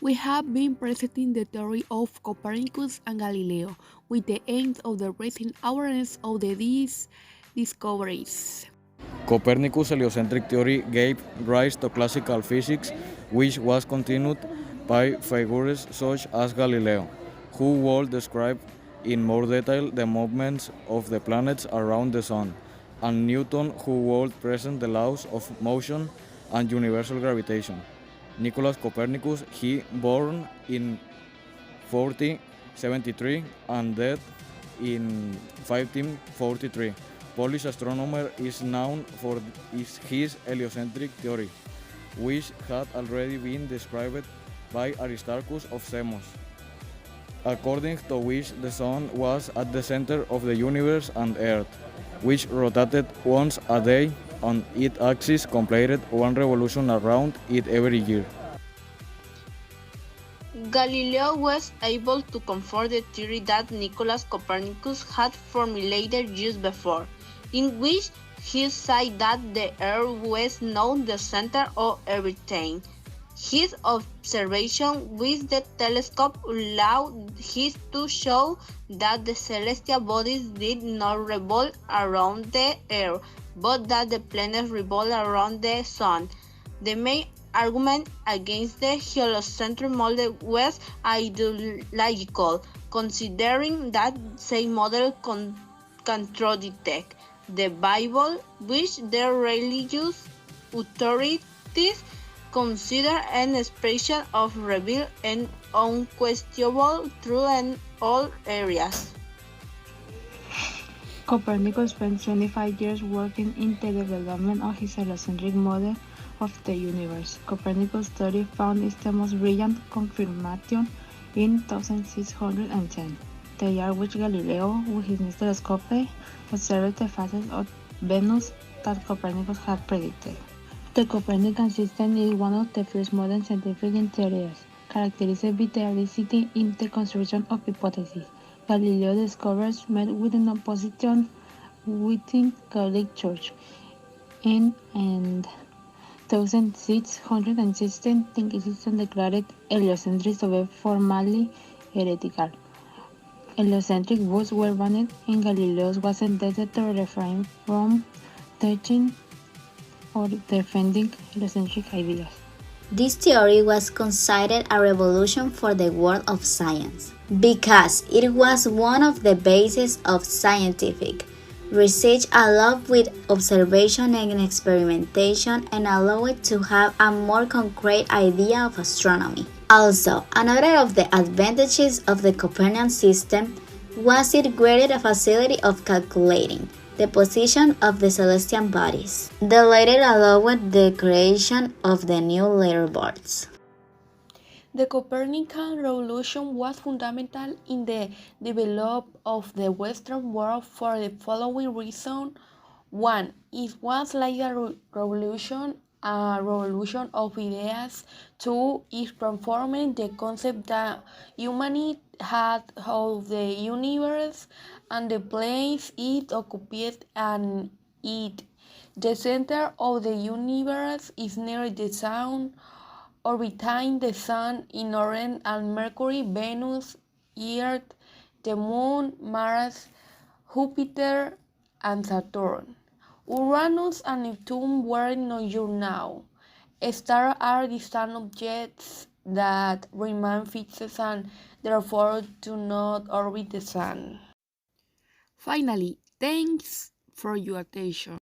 We have been presenting the theory of Copernicus and Galileo with the aim of raising awareness of these discoveries. Copernicus' heliocentric theory gave rise to classical physics, which was continued by figures such as Galileo, who would describe in more detail the movements of the planets around the Sun, and Newton, who would present the laws of motion and universal gravitation. Nicholas Copernicus, he born in 1473 and dead in 1543. Polish astronomer is known for his heliocentric theory, which had already been described by Aristarchus of Samos, according to which the Sun was at the center of the universe and Earth, which rotated once a day on its axis, completed one revolution around it every year. Galileo was able to confirm the theory that Nicolas Copernicus had formulated years before, in which he said that the Earth was not the center of everything. His observation with the telescope allowed him to show that the celestial bodies did not revolve around the Earth, but that the planets revolve around the Sun. The main argument against the heliocentric model was ideological, considering that same model contradicted the Bible, which the religious authorities consider an expression of revealed and unquestionable truth in all areas. Copernicus spent 25 years working in the development of his heliocentric model of the universe. Copernicus' theory found its most brilliant confirmation in 1610, the year which Galileo, with his telescope, observed the phases of Venus that Copernicus had predicted. The Copernican system is one of the first modern scientific theories, characterized by the validity in the construction of hypotheses. Galileo's discoveries met with an opposition within Catholic Church. In 1616, the Inquisition declared heliocentrism formally heretical. Heliocentric views were banned, and Galileo was sentenced to refrain from teaching or defending heliocentric ideas. This theory was considered a revolution for the world of science because it was one of the bases of scientific research, along with observation and experimentation, and allowed to have a more concrete idea of astronomy. Also, another of the advantages of the Copernican system was its greater facility of calculating the position of the celestial bodies. The latter allowed the creation of the new letterboards. The Copernican revolution was fundamental in the development of the Western world for the following reason. One, it was like a revolution of ideas. Two, it transformed the concept that humanity had of the universe and the place it occupied and it. The center of the universe is near the sun, orbiting the Sun in orbit, and Mercury, Venus, Earth, the Moon, Mars, Jupiter, and Saturn. Uranus and Neptune were not here now. Stars are distant objects that remain fixed and therefore do not orbit the Sun. Finally, thanks for your attention.